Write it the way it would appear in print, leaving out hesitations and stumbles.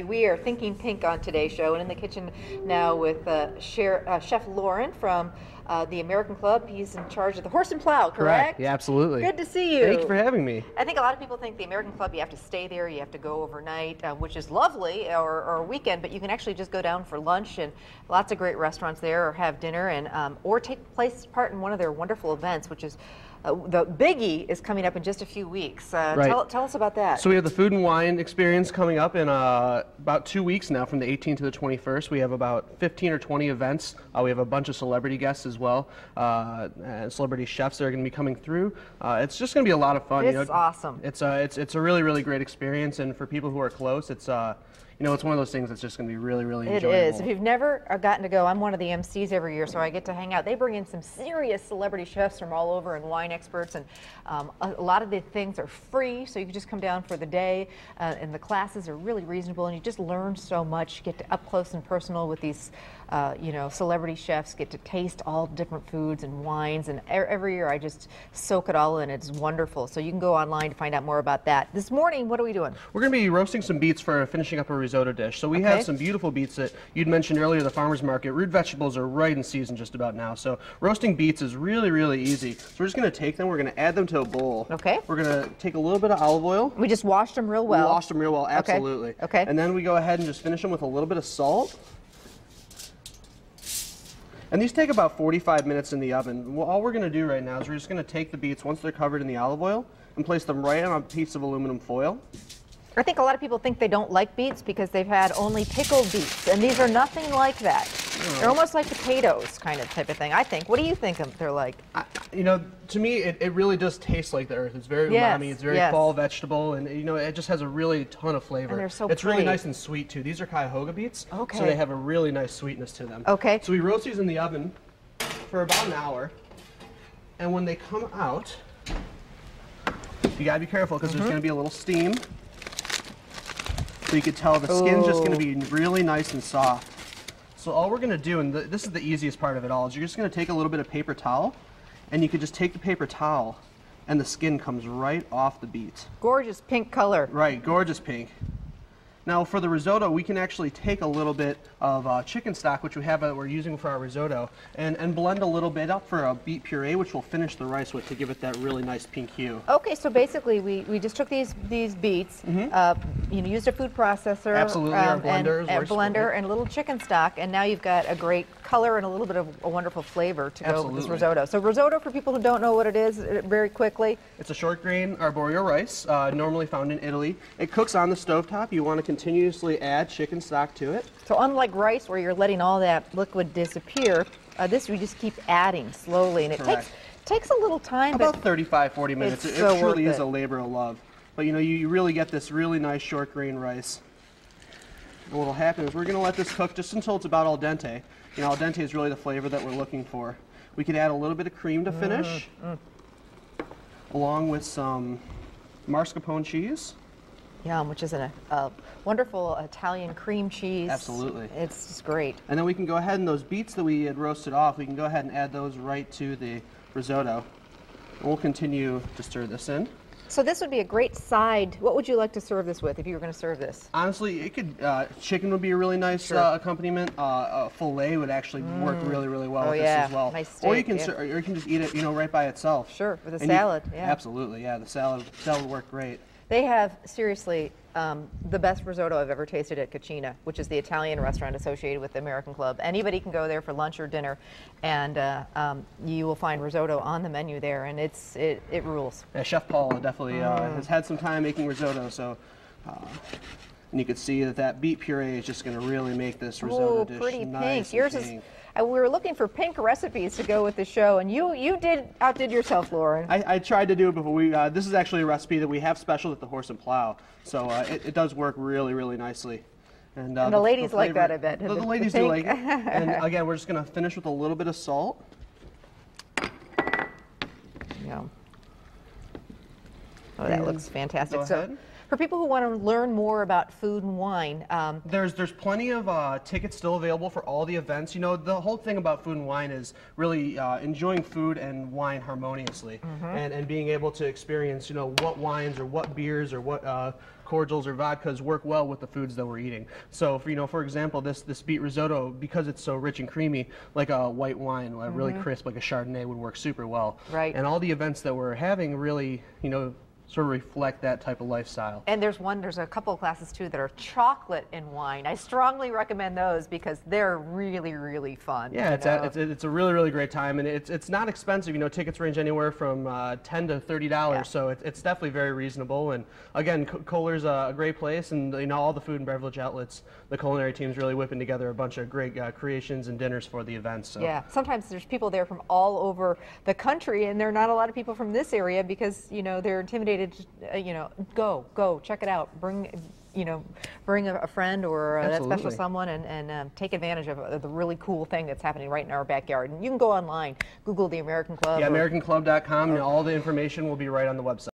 We are thinking pink on today's show, and in the kitchen now with Chef Lauren from the American Club. He's in charge of the horse and plow, correct? Yeah, absolutely. Good to see you. Thank you for having me. I think a lot of people think the American Club, you have to stay there, you have to go overnight, which is lovely, or a weekend, but you can actually just go down for lunch, and lots of great restaurants there, or have dinner, and or take part in one of their wonderful events, which is the Biggie is coming up in just a few weeks. Right. Tell us about that. So we have the Food and Wine Experience coming up in about 2 weeks now, from the 18th to the 21st. We have about 15 or 20 events. We have a bunch of celebrity guests as well, and celebrity chefs that are going to be coming through. It's just going to be a lot of fun. It's awesome. It's a really, really great experience, and for people who are close, it's it's one of those things that's just going to be really, really enjoyable. It is. If you've never gotten to go, I'm one of the MCs every year, so I get to hang out. They bring in some serious celebrity chefs from all over and wine experts, and a lot of the things are free, so you can just come down for the day, and the classes are really reasonable, and you just learn so much. You get to up close and personal with these celebrity chefs, get to taste all different foods and wines, and every year I just soak it all in. It's wonderful. So you can go online to find out more about that. This morning, what are we doing? We're going to be roasting some beets for finishing up a risotto dish. So we have some beautiful beets that you'd mentioned earlier, the farmer's market. Root vegetables are right in season just about now. So roasting beets is really, really easy. So we're just going to take them, we're going to add them to a bowl. Okay. We're going to take a little bit of olive oil. We just washed them real well. We washed them real well, absolutely. Okay. And then we go ahead and just finish them with a little bit of salt. And these take about 45 minutes in the oven. Well, all we're going to do right now is we're just going to take the beets once they're covered in the olive oil and place them right on a piece of aluminum foil. I think a lot of people think they don't like beets because they've had only pickled beets, and these are nothing like that. They're almost like potatoes kind of type of thing, I think. What do you think they're like? To me, it really does taste like the earth. It's very umami, it's very fall vegetable, and it just has a really ton of flavor. And they're so It's really nice and sweet too. These are Cuyahoga beets, so they have a really nice sweetness to them. Okay. So we roast these in the oven for about an hour, and when they come out, you gotta be careful because there's gonna be a little steam. So you can tell the skin's just going to be really nice and soft. So all we're going to do, and this is the easiest part of it all, is you're just going to take a little bit of paper towel, and you could just take the paper towel, and the skin comes right off the beet. Gorgeous pink color. Right, gorgeous pink. Now for the risotto, we can actually take a little bit of chicken stock, which we have we're using for our risotto, and blend a little bit up for a beet puree, which we'll finish the rice with to give it that really nice pink hue. Okay, so basically we just took these beets, used a food processor, absolutely, our blender, and a little chicken stock, and now you've got a great color and a little bit of a wonderful flavor to go with this risotto. So risotto, for people who don't know what it is, very quickly. It's a short grain arborio rice, normally found in Italy. It cooks on the stovetop. You want to continuously add chicken stock to it. So unlike rice, where you're letting all that liquid disappear, this we just keep adding slowly, and it takes a little time. About 35-40 minutes. It truly is a labor of love. But you really get this really nice short grain rice. And what will happen is we're going to let this cook just until it's about al dente. Al dente is really the flavor that we're looking for. We could add a little bit of cream to finish, along with some mascarpone cheese. Yum, which is a wonderful Italian cream cheese. Absolutely. It's just great. And then we can go ahead, and those beets that we had roasted off, we can go ahead and add those right to the risotto. And we'll continue to stir this in. So this would be a great side. What would you like to serve this with if you were going to serve this? Honestly, it could, chicken would be a really nice accompaniment. A filet would actually work really, really well with this as well. Nice steak, or you can just eat it, right by itself. Sure, with a salad. Absolutely, yeah. The salad would work great. They have, seriously, the best risotto I've ever tasted at Cucina, which is the Italian restaurant associated with the American Club. Anybody can go there for lunch or dinner, and you will find risotto on the menu there, and it rules. Yeah, Chef Paul definitely has had some time making risotto, so and you can see that beet puree is just going to really make this risotto dish pretty nice pink. Yours and pink. We were looking for pink recipes to go with the show, and you outdid yourself, Lauren. I tried to do it before. This is actually a recipe that we have special at the Horse and Plow, so it does work really, really nicely. And the ladies like that, I bet. The ladies do like it. And again, we're just going to finish with a little bit of salt. Yeah. Oh, that looks fantastic. So For people who want to learn more about food and wine, there's plenty of tickets still available for all the events. You know, the whole thing about food and wine is really enjoying food and wine harmoniously, and being able to experience, you know, what wines or what beers or what cordials or vodkas work well with the foods that we're eating. So, for example, this beet risotto, because it's so rich and creamy, like a white wine, really crisp, like a Chardonnay, would work super well. Right. And all the events that we're having really, you know, sort of reflect that type of lifestyle. And there's a couple of classes too that are chocolate and wine. I strongly recommend those because they're really, really fun. Yeah, it's a really, really great time, and it's not expensive. You know, tickets range anywhere from $10 to $30, Yeah. so it's definitely very reasonable. And again, Kohler's a great place, and you know, all the food and beverage outlets, the culinary team's really whipping together a bunch of great creations and dinners for the events. So. Yeah, sometimes there's people there from all over the country, and there are not a lot of people from this area because, you know, they're intimidated. You know, go check it out. Bring a friend or that special someone, and take advantage of the really cool thing that's happening right in our backyard. And you can go online, Google the American Club. Yeah, AmericanClub.com, and all the information will be right on the website.